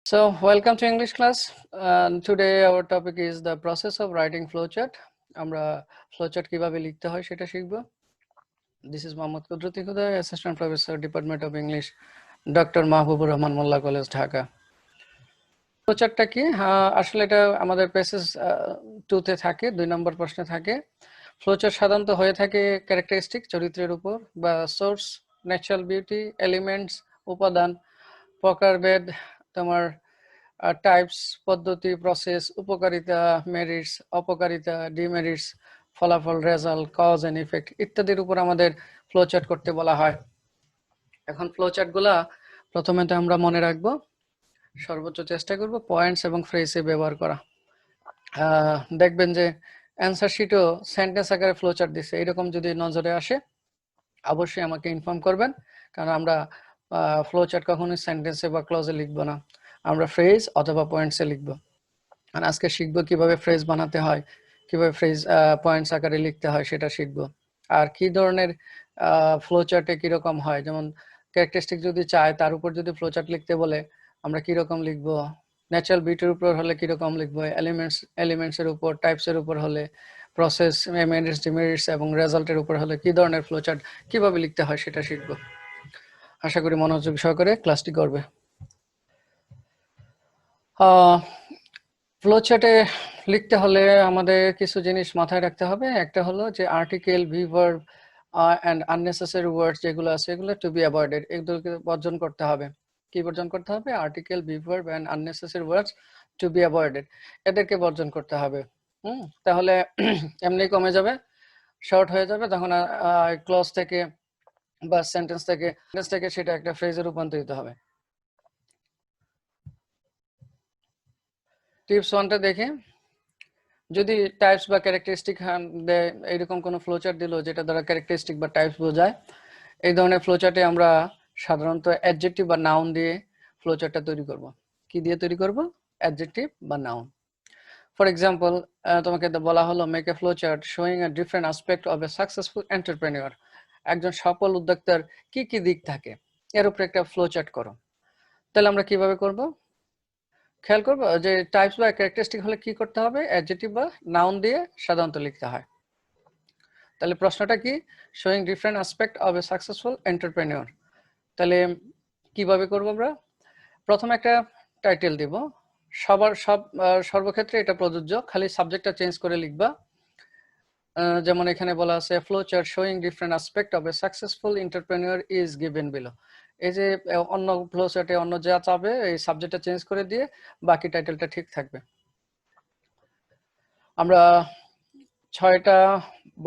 So, welcome to English class. Today our topic is the process of writing flowchart. আমরা flowchart কিভাবে লিখতে হয় সেটা শিখব। This is Mohammad Qudrati Khuda, Assistant Professor, Department of English, Dr. Mahbubur Rahman Molla College, Dhaka. ফ্লোচার্টটা কি? আসলে এটা আমাদের পেসেজ 2 তে থাকে, 2 নম্বর প্রশ্নে থাকে। ফ্লোচার্ট সাধারণত হয়ে থাকে ক্যারেক্টারিস্টিক চরিত্রের উপর বা সোর্স, ন্যাচারাল বিউটি, এলিমেন্টস, উপাদান, প্রকারভেদ, তোমার টাইপস, পদ্ধতি, প্রসেস, উপকারিতা, মেরিটস, অপকারিতা, ডিমেরিটস, ফলাফল, রেজাল্ট, কজ এন্ড ইফেক্ট ইত্যাদির উপর আমাদের ফ্লোচার্ট করতে বলা হয়। এখন ফ্লোচার্টগুলা প্রথমে তো আমরা মনে রাখবো, সর্বোচ্চ চেষ্টা করব পয়েন্টস এবং ফ্রেজে ব্যবহার করা। দেখবেন যে অ্যান্সার শিটও সেন্টেন্স আকারে ফ্লোচার্ট দিছে, এরকম যদি নজরে আসে অবশ্যই আমাকে ইনফর্ম করবেন, কারণ আমরা ফ্লোচার্ট কখনোই সেন্টেন্সে বা ক্লজে লিখব না, আমরা ফ্রেজ অথবা পয়েন্টসে লিখব। আর আজকে শিখবো কিভাবে ফ্রেজ বানাতে হয়, কিভাবে ফ্রেজ পয়েন্টস আকারে লিখতে হয় সেটা শিখবো। আর কি ধরনের ফ্লোচার্টে কিরকম হয়, যেমন ক্যারেক্টারিস্টিক যদি চায় তার উপর যদি ফ্লোচার্ট লিখতে বলে আমরা কিরকম লিখবো, ন্যাচারাল বিউটির উপর হলে কিরকম লিখবো, এলিমেন্টসের উপর, টাইপসের উপর হলে, প্রসেস, মেরিটস, ডিমেরিটস এবং রেজাল্টের উপর হলে কি ধরনের ফ্লোচার্ট কিভাবে লিখতে হয় সেটা শিখবো। আশা করি মনোযোগ সহকারে ক্লাসটি করবে। ফ্লোচার্টে লিখতে হলে আমাদের কিছু জিনিস মাথায় রাখতে হবে। একটা হলো যে article, V verb and unnecessary words যেগুলো আছে এগুলো টু বি অ্যাভয়েডেড, এগুলোকে বর্জন করতে হবে। কি বর্জন করতে হবে? Article, V verb and unnecessary words two be avoided, এদেরকে বর্জন করতে হবে। তাহলে এমনি কমে যাবে, শর্ট হয়ে যাবে, তখন ক্লজ থেকে বা সেন্টেন্স থেকে সেটা একটা ফ্রেজে রূপান্তরিত হবে। টিপস 1টা দেখে, যদি টাইপস বা ক্যারেক্টারিস্টিক এইরকম কোনো ফ্লোচার্ট দিল যেটা দ্বারা ক্যারেক্টারিস্টিক বা টাইপস বোঝায়, এই ধরনের ফ্লোচার্টে আমরা সাধারণত অ্যাডজেক্টিভ বা নাউন দিয়ে ফ্লোচার্টটা তৈরি করব। কি দিয়ে তৈরি করব? অ্যাডজেক্টিভ বা নাউন। ফর এক্সাম্পল, তোমাকে বলা হলো make a flowchart showing a different aspect of a successful entrepreneur, একজন সফল উদ্যোক্তার কি কি দিক থাকে এর উপরে একটা ফ্লোচার্ট করো। তাহলে আমরা কিভাবে করব? খেয়াল করবো যে টাইপস বা ক্যারেক্টারিস্টিক হলে কি করতে হবে? অ্যাডজেক্টিভ বা নাউন দিয়ে সাধারণত লিখতে হয়। তাহলে প্রশ্নটা কি? Showing different aspect of a successful entrepreneur. তাহলে কিভাবে করব আমরা? প্রথমে একটা টাইটেল দিব, সর্বক্ষেত্রে এটা প্রযোজ্য, খালি সাবজেক্টটা চেঞ্জ করে লিখবা। যেমন এখানে বলা আছে flowchart showing different aspect of a successful entrepreneur is given below. এই যে অন্য ফ্লোচার্টে অন্য যা চাবে এই সাবজেক্টটা চেঞ্জ করে দিয়ে বাকি টাইটেলটা ঠিক থাকবে। আমরা 6টা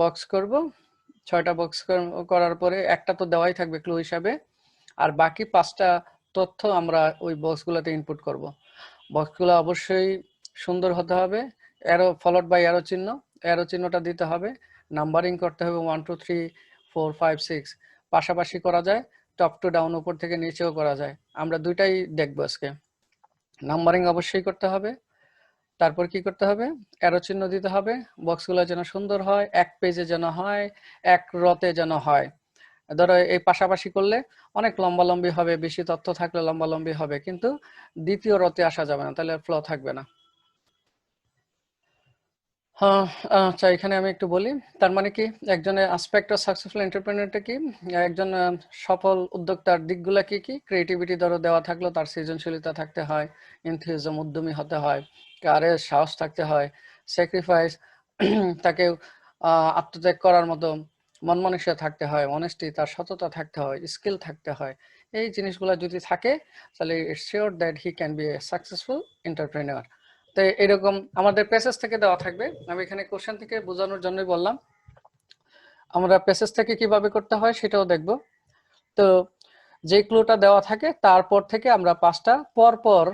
বক্স করব। 6টা বক্স করার পরে একটা তো দেওয়াই থাকবে ক্লু হিসাবে, আর বাকি 5টা তথ্য আমরা ওই বক্সগুলোতে ইনপুট করব। বক্সগুলো অবশ্যই সুন্দর হতে হবে, অ্যারো ফলোড বাই অ্যারো চিহ্ন, অ্যারো চিহ্নটা দিতে হবে, নাম্বারিং করতে হবে 1 2 3 4 5 6, পাশাপাশি করা যায়, টপ টু ডাউন, উপর থেকে নিচেও করা যায়। আমরা দুইটাই দেখব আজকে। নাম্বারিং অবশ্যই করতে হবে, তারপর কি করতে হবে? অ্যারো চিহ্ন দিতে হবে, বক্সগুলো যেন সুন্দর হয়, এক পেজে যেন হয়, এক রতে যেন হয়। ধরো এই পাশাপাশি করলে অনেক লম্বালম্বি হবে, বেশি তথ্য থাকলে লম্বালম্বি হবে, কিন্তু দ্বিতীয় রতে আসা যাবে না, তাহলে ফ্লো থাকবে না। হ্যাঁ, আচ্ছা এখানে আমি একটু বলি, তার মানে কি একজনের অ্যাসপেক্ট অফ সাকসেসফুল এন্টারপ্রেনারটা কি? একজন সফল উদ্যোক্তার দিকগুলো কি কি? ক্রিয়েটিভিটি ধরো দেওয়া থাকলো, তার সৃজনশীলতা থাকতে হয়, এনথুজিয়াজম উদ্যমী হতে হয়, কারেজ সাহস থাকতে হয়, স্যাক্রিফাইস তাকে আত্মত্যাগ করার মতো মন মানসিকতা থাকতে হয়, অনেস্টি তার সততা থাকতে হয়, স্কিল থাকতে হয়। এই জিনিসগুলো যদি থাকে তাহলে it's sure that he can B a successful entrepreneur. তো এরকম আমাদের প্যাসেজ থেকে দেওয়া থাকবে, আমি এখানে কোশ্চেন থেকে বোঝানোর জন্যই বললাম। আমরা প্যাসেজ থেকে কিভাবে করতে হয় সেটাও দেখব। তো যে ক্লুটা দেওয়া থাকে তারপর থেকে আমরা 5টা পরপর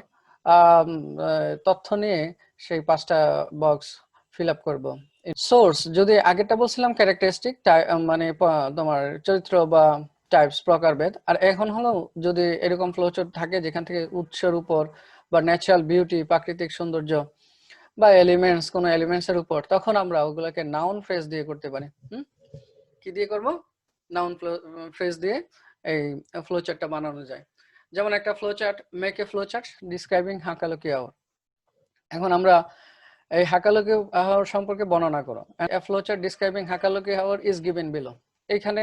তথ্য নিয়ে সেই 5টা বক্স ফিল আপ করবো। সোর্স, যদি আগেরটা বলছিলাম ক্যারেক্টারিস্টিক, মানে তোমার চরিত্র বা টাইপস, প্রকারভেদ, আর এখন হলো যদি এরকম ফ্লোচার্ট থাকে যেখান থেকে উৎসের উপর বা ন্যাচারাল বিউটি, প্রাকৃতিক সৌন্দর্য বা এলিমেন্টস, কোনো এলিমেন্টসের উপর, তখন আমরা ওগুলোকে নাউন ফ্রেজ দিয়ে করতে পারি। কি দিয়ে করব? নাউন ফ্রেজ দিয়ে এই ফ্লোচার্টটা বানানো যায়। যেমন একটা flowchart, make a flowchart describing Hakaluki Haor. এখন আমরা এই হাকালুকি আওয়ার সম্পর্কে বর্ণনা করো। A flowchart describing Hakaluki Haor is given below. এখানে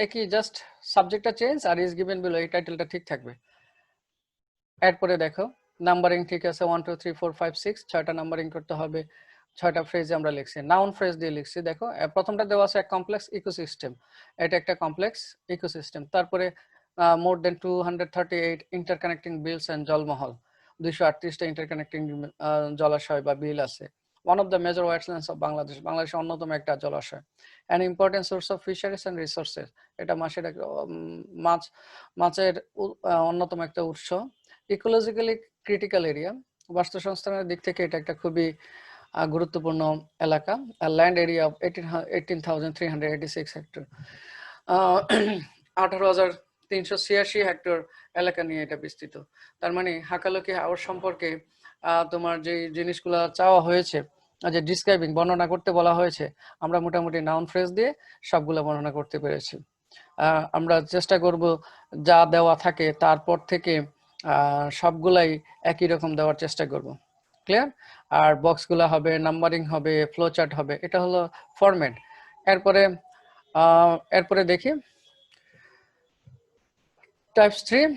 একই জাস্ট সাবজেক্টটা চেঞ্জ আর ইজ গিভেন বিলো, এই টাইটেলটা ঠিক থাকবে। এরপরে দেখো নাম্বারিং ঠিক আছে, 1 2 3 4 5 6, 6টা নাম্বারিং করতে হবে, 6টা ফ্রেজে আমরা লিখছি, নাউন ফ্রেজ দিয়ে লিখছি। দেখো প্রথমটা দেওয়া আছে কমপ্লেক্স ইকোসিস্টেম, এটা একটা কমপ্লেক্স ইকোসিস্টেম। তারপরে মোর দেন 238 ইন্টারকানেক্টিং বিলস অ্যান্ড জলমহল, 238টা ইন্টারকানেক্টিং জলাশয় বা বিল আছে। One of the major wetlands of Bangladesh, বাংলাদেশের অন্যতম একটা জলাশয়। An important source of fisheries and resources, এটা মাছের অন্যতম একটা উৎস। ইকোলজিক্যালি ক্রিটিক্যাল এরিয়া, বাস্তুসংস্থানের দিক থেকে এটা একটা খুবই গুরুত্বপূর্ণ এলাকা। Land area of 18,386 hectare, 18,386 hectare এলাকা নিয়ে এটা বিস্তৃত। তার মানে হাকালুকি আওয়ার সম্পর্কে তোমার যে জিনিসগুলো চাওয়া হয়েছে, যে ডিসক্রাইবিং বর্ণনা করতে বলা হয়েছে, আমরা মোটামুটি নাউন ফ্রেজ দিয়ে সবগুলো বর্ণনা করতে পেরেছি। আমরা চেষ্টা করব যা দেওয়া থাকে তারপর থেকে সবগুলাই একই রকম দেওয়ার চেষ্টা করব। ক্লিয়ার? আর বক্সগুলো হবে, নাম্বারিং হবে, ফ্লো চার্ট হবে, এটা হলো ফরম্যাট। এরপরে দেখি টাইপস 3।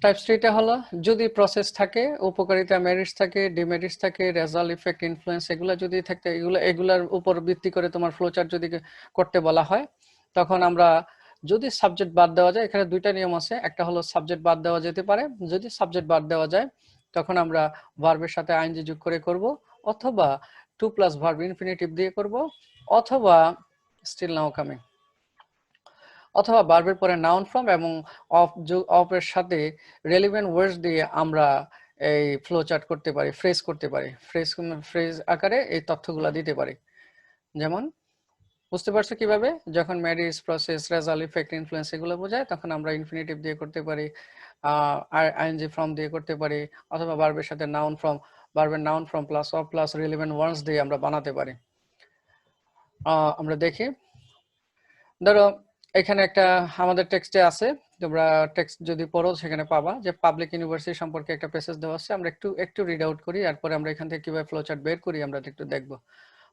টাইপস 3টা হলো যদি প্রসেস থাকে, উপকারিতা, মেরিটস থাকে, ডিমেরিটস থাকে, রেজাল্ট, ইফেক্ট, ইনফ্লুয়েন্স, এগুলো যদি থাকে, এগুলার উপর ভিত্তি করে তোমার ফ্লো চার্ট যদি করতে বলা হয়, তখন আমরা যদি সাবজেক্ট বাদ দেওয়া যায়, এখানে দুইটা নিয়ম আছে। একটা হলো সাবজেক্ট বাদ দেওয়া যেতে পারে, যদি সাবজেক্ট বাদ দেওয়া যায় তখন আমরা ভার্বের সাথে আইএনজি যোগ করে করব, অথবা 2+ ভার্ব ইনফিনিটিভ দিয়ে করব, অথবা স্টিল নাও কামিং, অথবা ভার্বের পরে নাউন ফর্ম এবং অফ এর সাথে রেলিভেন্ট ওয়ার্ডস দিয়ে আমরা এই ফ্লো চার্ট করতে পারি, ফ্রেজ করতে পারি, ফ্রেজ আকারে এই তথ্যগুলো দিতে পারি। যেমন বুঝতে পারছো কিভাবে? যখন marriage, process, result, effect, influence এগুলো বোঝায় তখন আমরা ইনফিনিটিভ দিয়ে করতে পারি, আইএনজি ফর্ম দিয়ে করতে পারি, অথবা ভার্বের সাথে নাউন ফর্ম, ভার্বের noun form plus of plus relevant words দিয়ে আমরা বানাতে পারি। আমরা দেখি, ধরো এখানে একটা আমাদের টেক্সটে আছে, তোমরা টেক্সট যদি পড়ো সেখানে পাবা যে পাবলিক ইউনিভার্সিটি সম্পর্কে একটা প্যাসেজ দেওয়া আছে। আমরা একটু রিড আউট করি, এরপরে আমরা এখান থেকে কিভাবে ফ্লো চার্ট বের করি আমরা একটু দেখবো।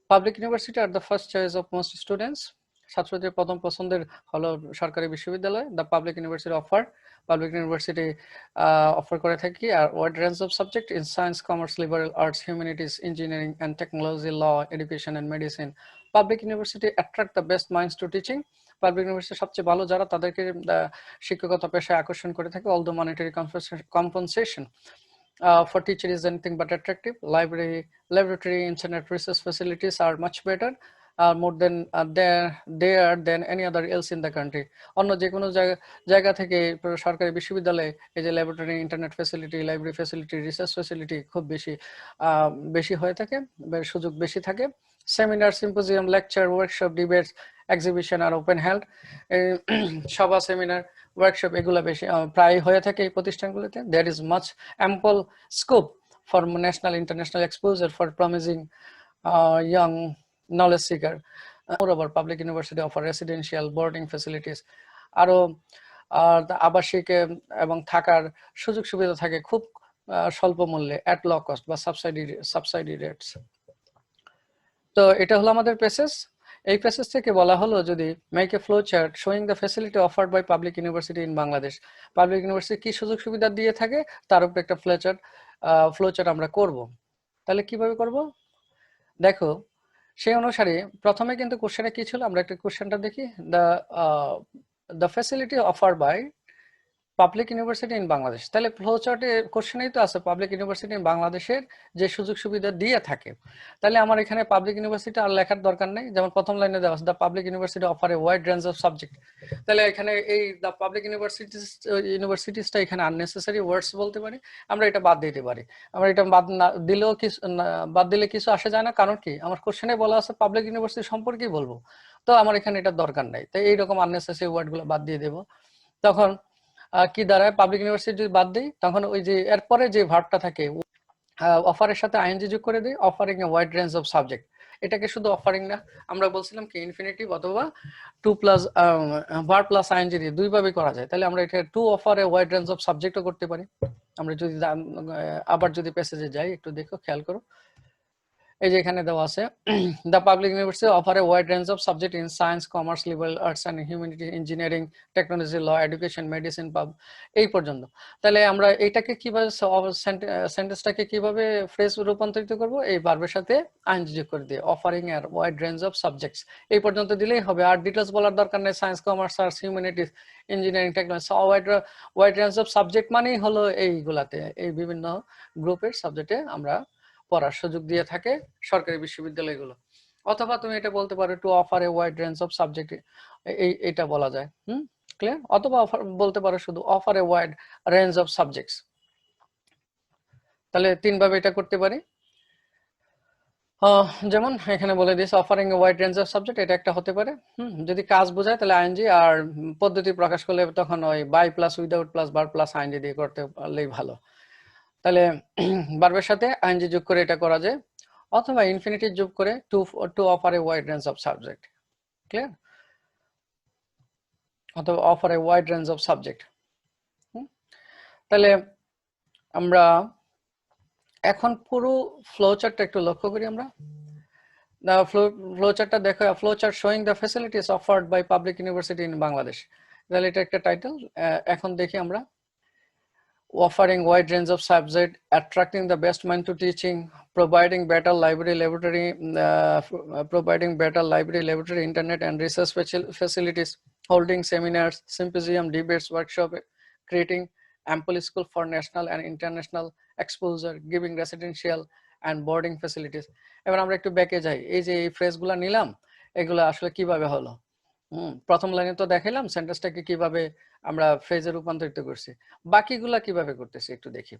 Public university are the first choice of most students, ছাত্রদের প্রথম পছন্দের হলো সরকারি বিশ্ববিদ্যালয়। The public university offer, public university offer করে থাকি আর wide range of subject in science, commerce, liberal arts, humanities, engineering and technology, law, education and medicine. Public university attract the best minds to teaching, public university সবচেয়ে ভালো যারা তাদেরকে শিক্ষকতা পেশায় আকর্ষণ করে থাকে। Although monetary compensation for teacher is anything but attractive. Library, laboratory, internet research facilities are much better, more than there than any other else in the country. অন্য যে কোনো জায়গা থেকে সরকারি বিশ্ববিদ্যালয়ে এই যে laboratory, internet facility, library facility, research facility খুব বেশি হয়ে থাকে, সুযোগ বেশি থাকে। Seminar, symposium, lecture, workshop, debates, exhibition are often held, সভা, সেমিনার, ওয়ার্কশপ এগুলো বেশি প্রায় হয়ে থাকে এই প্রতিষ্ঠানগুলোতে। There is much ample scope for national international exposure for promising young knowledge seeker. Moreover, public university offer residential boarding facilities, আরো আবাসিক এবং থাকার সুযোগ সুবিধা থাকে খুব স্বল্প মূল্যে, at low cost বা সাবসাইডি রেটস। তো এটা হলো আমাদের প্যাসেজ। এই প্যাসেজ থেকে বলা হলো যদি make a flow chart showing the facility offered by public university in Bangladesh, public university কি সুযোগ সুবিধা দিয়ে থাকে তার উপর একটা ফ্লো চার্ট আমরা করব। তাহলে কিভাবে করব দেখো, সেই অনুসারে প্রথমে কিন্তু কোশ্চেনে কি ছিল, আমরা একটা কোশ্চেনটা দেখি। The facility offered by public university in Bangladesh, তাহলে ফ্লো চার্টে কোশ্চেনেই তো আছে পাবলিক ইউনিভার্সিটি ইন বাংলাদেশের যে সুযোগ সুবিধা দিয়ে থাকে। তাহলে আমার এখানে পাবলিক ইউনিভার্সিটি আর লেখার দরকার নেই, যেমন প্রথম লাইনে দেওয়া আছে the public university offer a wide range of subject. তাহলে এখানে এই দ্য পাবলিক ইউনিভার্সিটিসটা এখানে আননেসেসারি ওয়ার্ডস বলতে পারি, আমরা এটা বাদ দিতে পারি। আমরা এটা বাদ না দিলেও বাদ দিলে কিছু আসে যায় না, কারণ কি আমার কোশ্চেনে বলা আছে পাবলিক ইউনিভার্সিটি সম্পর্কেই বলবো, তো আমার এখানে এটা দরকার নাই। তাই এইরকম আননেসেসারি ওয়ার্ডগুলো বাদ দিয়ে দেবো। তখন কি দাঁড়ায়, পাবলিক ইউনিভার্সিটি যদি বাদ দিই তখন ওই যে এরপরে যে ভার্বটা থাকে অফারের সাথে আইএনজি যোগ করে দিই, offering a wide range of subject, এটাকে শুধু অফারিং না, আমরা বলছিলাম কি ইনফিনিটিভ অথবা to plus verb plus ING দিয়ে দুইভাবে করা যায়। তাহলে আমরা এটা to offer a wide range of সাবজেক্টও করতে পারি। আমরা যদি আবার যদি প্যাসেজে যাই একটু দেখো, খেয়াল করো, এই যে এখানে দেওয়া আছে the public university offer a wide range of subject in science, commerce, liberal arts and humanity, engineering, technology, law, education, medicine, এই পর্যন্ত। তাহলে আমরা এটাকে কিভাবে সেন্টেন্সটাকে কিভাবে ফ্রেজ রূপান্তরিত করব? এই ভার্বের সাথে আইএনজি যোগ করে দিয়ে অফারিং এর ওয়াইড রেঞ্জ অফ সাবজেক্টস এই পর্যন্ত দিলেই হবে। আর ডিটেলস বলার দরকার নেই। Science, commerce, arts, humanities, engineering, technology, wide range of subject মানেই হলো এইগুলাতে, এই বিভিন্ন গ্রুপের সাবজেক্টে আমরা পড়ার সুযোগ দিয়ে থাকে সরকারি বিশ্ববিদ্যালয়গুলো। অথবা তুমি এটা বলতে পারো two offer a wide range of subject, এটা বলা যায়। ক্লিয়ার? অথবা অফার বলতে পারো শুধু offer a wide range of subjects. তাহলে তিনভাবে এটা করতে পারি। যেমন এখানে বলে দিয়েছে offering a wide range of subject, এটা একটা হতে পারে। যদি কাজ বোঝায় তাহলে আইএনজি, আর পদ্ধতি প্রকাশ করলে তখন ওই by plus without plus verb plus ING দিয়ে করতে পারলেই ভালো। তাহলে ভার্বের সাথে আইএনজি যোগ করে এটা করা যায়, অথবা ইনফিনিটিভ যোগ করে to offer a wide range of subject. Clear? অথবা offer a wide range of subject. তাহলে আমরা এখন পুরো ফ্লো চার্টটা একটু লক্ষ্য করি। আমরা ফ্লো চার্টটা দেখো, flow chart showing the facilities offered by public university in Bangladesh. তাহলে এটা একটা টাইটেল। এখন দেখি আমরা offering wide range of subject, attracting the best mind to teaching, providing better library, laboratory, internet and research facilities, holding seminars, symposium, debates, workshop, creating ample school for national and international exposure, giving residential and boarding facilities. এবার আমরা একটু ব্যাকে যাই। এই যে এই ফ্রেজগুলো নিলাম, এগুলো আসলে কিভাবে হলো? প্রথম লাইনে তো দেখাইলাম সেন্টেন্সটাকে কিভাবে আমরা ফ্রেজে রূপান্তরিত করছি, বাকিগুলা কিভাবে করতেছি একটু দেখি।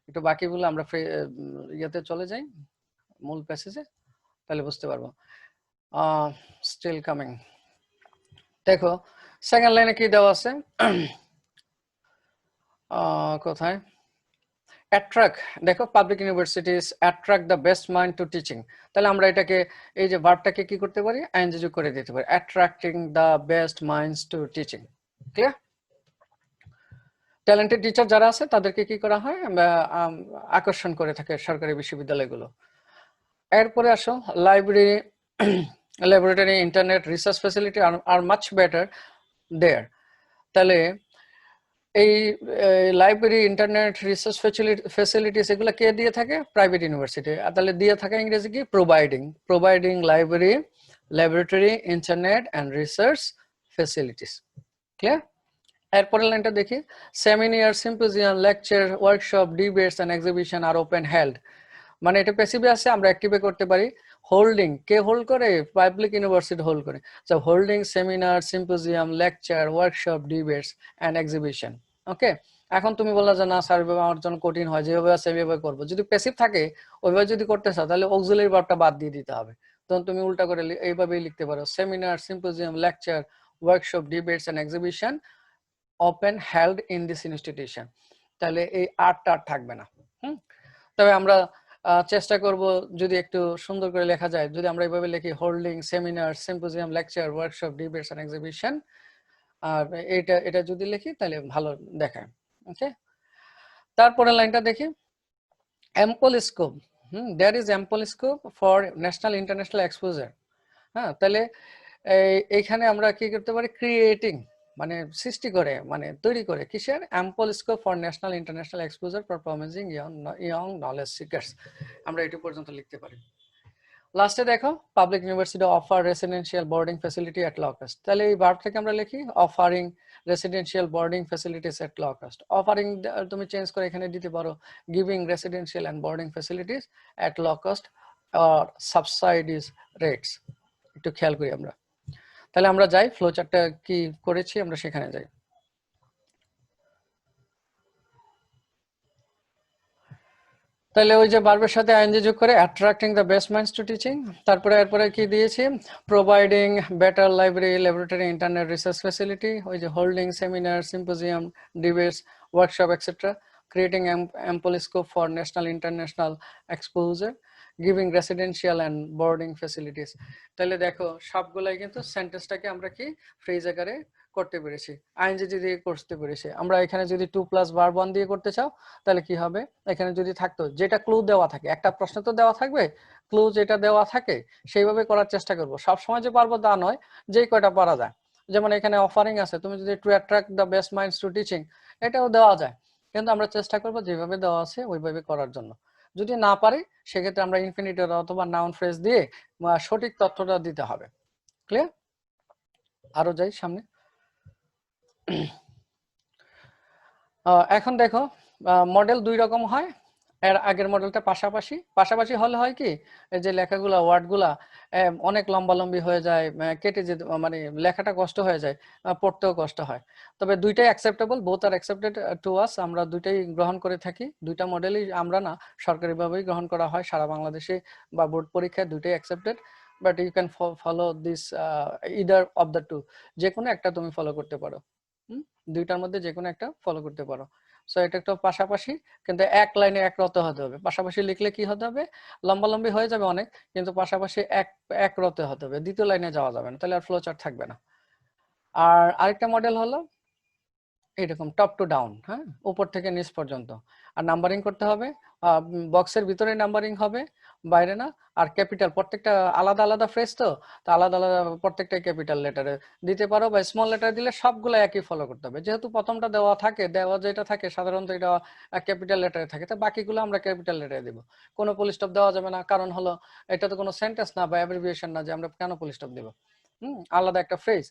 একটু বাকিগুলো আমরা ইয়েতে চলে যাই, মূল প্যাসেজে, তাহলে বুঝতে পারবো। Still coming. দেখো সেকেন্ড লাইনে কি দেওয়া আছে, কোথায়? অ্যাট্রাক্ট। দেখো public universities attract the best mind to teaching. তাহলে আমরা এটাকে এই যে ভার্বটাকে কি করতে পারি? আইএনজি যোগ করে দিতে পারি, attracting the best minds to teaching. Clear? Talented teacher যারা আছে তাদেরকে কি করা হয়? আকর্ষণ করে থাকে সরকারি বিশ্ববিদ্যালয়গুলো। এরপরে আসো library, laboratory, internet, research facility are much better there. তাহলে এই লাইব্রেরি, ইন্টারনেট, রিসার্চ ফ্যাসিলিটিস এগুলো কে দিয়ে থাকে? Private university. তাহলে দিয়ে থাকে ইংরেজি কি? Providing library, laboratory, internet and research facilities. Clear? এরপরের লাইনটা দেখি, seminar, symposium, lecture, workshop, debates and exhibition are often held. মানে এটা প্যাসিভে আছে, আমরা অ্যাক্টিভে করতে পারি। হোল্ডিং, কে হোল্ড করে? পাবলিক ইউনিভার্সিটি হোল্ড করে। So holding seminar, symposium, lecture, workshop, debates and exhibition. Okay, এখন তুমি বললা যে না স্যার আমার জন্য কঠিন হয়, যেভাবে আছে সেভাবে করবো। যদি প্যাসিভ থাকে ওইভাবে যদি করতে চাও তাহলে অক্সিলারি ভার্বটা বাদ দিয়ে দিতে হবে। তখন তুমি উল্টা করে এইভাবেই লিখতে পারো, seminar, symposium, lecture, workshop, debates and exhibition open held in this institution. তাহলে এই আরটা থাকবে না। তবে আমরা চেষ্টা করব যদি একটু সুন্দর করে লেখা যায়, যদি আমরা এইভাবে লিখি holding seminar, symposium, lecture, workshop, debates and exhibition, আর এটা যদি লিখি তাহলে ভালো দেখায়। ওকে, তারপরে লাইনটা দেখি, ample scope. There is ample scope for national international exposure. হ্যাঁ, তাহলে এইখানে আমরা কি করতে পারি? ক্রিয়েটিং মানে সৃষ্টি করে, মানে তৈরি করে, কিসের? Ample scope for national international exposure for promising young knowledge seekers. আমরা এটুকু পর্যন্ত লিখতে পারি। লাস্টে দেখো, public university offer residential boarding facility at low cost. তাহলে এই ভার্ব থেকে আমরা লিখি offering residential boarding facilities at low cost. Offering তুমি চেঞ্জ করে এখানে দিতে পারো giving residential and boarding facilities at low cost or subsidised rates. একটু খেয়াল করি আমরা। তাহলে আমরা যাই, ফ্লো চার্টটা কি করেছি আমরা সেখানে যাই। তাহলে ওই যে ভার্বের সাথে আইএনজি যোগ করে attracting the best minds to teaching, তারপরে এরপরে কি দিয়েছি? Providing better library, laboratory, internet, research facility, ওই যে holding seminar, symposium, debates, workshop etcetera, creating ample scope for national international exposure, giving residential and boarding facilities. তাহলে দেখো সবগুলাই কিন্তু সেন্টেন্সটাকে আমরা কি ফ্রেজ আকারে করতে পেরেছি, আইএনজি দিয়ে করতে পেরেছি। আমরা এখানে যদি 2 + ভার্ব 1 দিয়ে করতে চাও তাহলে কি হবে, এখানে যদি থাকতো যেটা ক্লু দেওয়া থাকে, একটা প্রশ্ন তো দেওয়া থাকবে, ক্লু যেটা দেওয়া থাকে সেইভাবে করার চেষ্টা করব। সব সময় যে পারবো তা নয়, যেই কয়টা পারা যায়। যেমন এখানে অফারিং আছে, তুমি যদি two attract the best minds to teaching, এটাও দেওয়া যায়, কিন্তু আমরা চেষ্টা করব যেভাবে দেওয়া আছে ওইভাবে করার জন্য। যদি না পারি সেক্ষেত্রে আমরা ইনফিনিটিভ অথবা নাউন ফ্রেজ দিয়ে সঠিক তথ্যটা দিতে হবে। ক্লিয়ার? আরো যাই সামনে। এখন দেখো মডেল 2 রকম হয়। এর আগের মডেলটা পাশাপাশি পাশাপাশি হলে হয় কি, এই যে লেখাগুলা ওয়ার্ডগুলা অনেক লম্বালম্বি হয়ে যায়, কেটে যেতে মানে লেখাটা কষ্ট হয়ে যায়, পড়তেও কষ্ট হয়। তবে দুইটাই acceptable, both are accepted to us. আমরা দুইটাই গ্রহণ করে থাকি, দুইটা মডেলই আমরা না সরকারিভাবেই গ্রহণ করা হয় সারা বাংলাদেশে, বা বোর্ড পরীক্ষায় দুইটাই accepted. But you can follow this either of the two, যে কোনো একটা তুমি ফলো করতে পারো। দুইটার মধ্যে যে কোনো একটা ফলো করতে পারো। সো এটা একটা পাশাপাশি, কিন্তু এক লাইনে এক রত হতে হবে। পাশাপাশি লিখলে কি হতে হবে, লম্বালম্বি হয়ে যাবে অনেক, কিন্তু পাশাপাশি এক রতে হতে হবে, দ্বিতীয় লাইনে যাওয়া যাবে না, তাহলে আর ফ্লো চার্ট থাকবে না। আর আরেকটা মডেল হলো এরকম টপ টু ডাউন, হ্যাঁ, উপর থেকে নিচ পর্যন্ত। আর নাম্বারিং করতে হবে, বক্সের ভিতরে নাম্বারিং হবে, বাইরে না। আর ক্যাপিটাল, প্রত্যেকটা আলাদা আলাদা ফ্রেজ, তো আলাদা আলাদা প্রত্যেকটাই ক্যাপিটাল লেটারে দিতে পারো, বা স্মল লেটার দিলে সবগুলো একই ফলো করতে হবে। যেহেতু প্রথমটা দেওয়া থাকে, দেওয়া যেটা থাকে সাধারণত এটা ক্যাপিটাল লেটারে থাকে, তো বাকিগুলো আমরা ক্যাপিটাল লেটারে দেবো। কোনো ফুল স্টপ দেওয়া যাবে না, কারণ হলো এটা তো কোনো সেন্টেন্স না বা অ্যাব্রিভিয়েশন না যে আমরা কেন ফুল স্টপ দেবো। আলাদা একটা ফ্রেজ,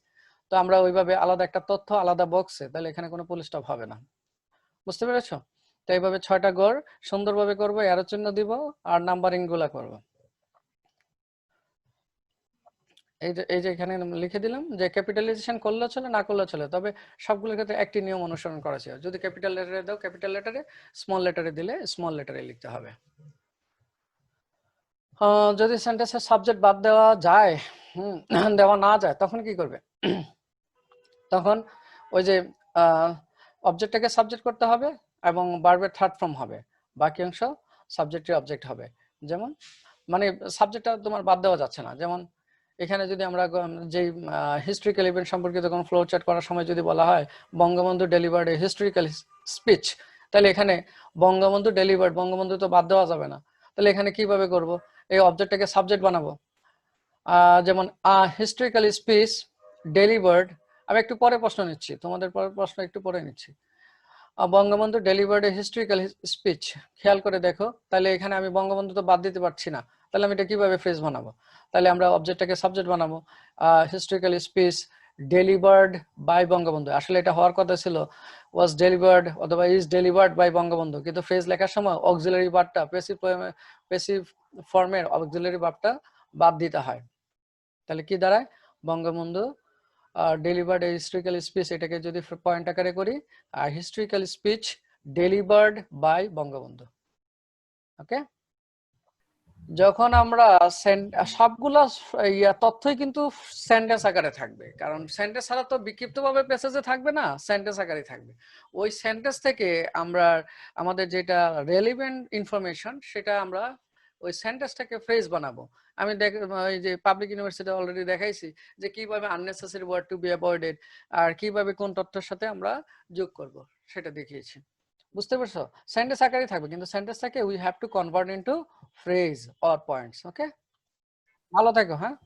তো আমরা ওইভাবে আলাদা একটা তথ্য আলাদা বক্সে, তাহলে এখানে কোনো ফুল স্টপ হবে না। বুঝতে পেরেছো? তো এইভাবে 6টা গড় সুন্দরভাবে করবো, এরো চিহ্ন দিব আর নাম্বারিং গুলা করবো। এই যে এখানে লিখে দিলাম যে ক্যাপিটালাইজেশন করলে চলে, না করলে চলে, তবে সবগুলোর ক্ষেত্রে একটি নিয়ম অনুসরণ করা ছিল। যদি ক্যাপিটাল লেটারে দাও ক্যাপিটাল লেটারে, স্মল লেটারে দিলে স্মল লেটারে লিখতে হবে। যদি সেন্টেন্সের সাবজেক্ট বাদ দেওয়া যায়, দেওয়া না যায়, তখন কি করবে? তখন ওই যে অবজেক্টটাকে সাবজেক্ট করতে হবে এবং ভার্বের থার্ড ফর্ম হবে, বাকি অংশ সাবজেক্টের অবজেক্ট হবে। যেমন মানে সাবজেক্টটা তোমার বাদ দেওয়া যাচ্ছে না। যেমন এখানে যদি আমরা যে হিস্ট্রিক্যাল ইভেন্ট সম্পর্কিত কোনো ফ্লো চার্ট করার সময় যদি বলা হয় Bangabandhu delivered a historical speech, তাহলে এখানে বঙ্গবন্ধু ডেলিভার্ড, বঙ্গবন্ধু তো বাদ দেওয়া যাবে না, তাহলে এখানে কিভাবে করব? এই অবজেক্টটাকে সাবজেক্ট বানাবো। যেমন হিস্ট্রিক্যাল স্পিচ ডেলিভার্ড, আমি একটু পরে প্রশ্ন নিচ্ছি, তোমাদের পরের প্রশ্ন একটু পরে নিচ্ছি। Bangabandhu delivered a historical speech, খেয়াল করে দেখো, তাহলে এখানে আমি বঙ্গবন্ধু তো বাদ দিতে পারছি না, তাহলে আমি এটা কিভাবে ফ্রেজ বানাবো? তাহলে আমরা অবজেক্টটাকে সাবজেক্ট বানাবো, historical speech delivered by Bangabandhu. আসলে এটা হওয়ার কথা ছিল ওয়াজ ডেলিভার্ড অথবা ইজ ডেলিভার্ড বাই বঙ্গবন্ধু, কিন্তু ফ্রেজ লেখার সময় অক্সিলারি ভার্বটা পেসিভ ফর্মের অক্সিলারি ভার্বটা বাদ দিতে হয়। তাহলে কি দাঁড়ায়, Bangabandhu delivered a historical speech, এটাকে যদি পয়েন্ট আকারে করি, আর historical speech delivered by Bangabandhu. Okay, যখন আমরা সবগুলা তথ্যই কিন্তু সেন্টেন্স আকারে থাকবে, কারণ সেন্টেন্স ছাড়া তো বিক্ষিপ্তভাবে প্যাসেজে থাকবে না, সেন্টেন্স আকারে থাকবে। ওই সেন্টেন্স থেকে আমরা আমাদের যেটা রেলিভেন্ট ইনফরমেশন সেটা আমরা ওই সেন্টেন্সটাকে ফ্রেজ বানাবো। আমি এই যে পাবলিক ইউনিভার্সিটি অলরেডি দেখাইছি যে কিভাবে unnecessary word to be avoided আর কিভাবে কোন তথ্যের সাথে আমরা যোগ করব সেটা দেখিয়েছি। বুঝতে পারছো? সেন্টেন্স আকারে থাকবে, কিন্তু সেন্টেন্সটাকে we have to convert into phrase or points. Okay, ভালো থাকো। হ্যাঁ।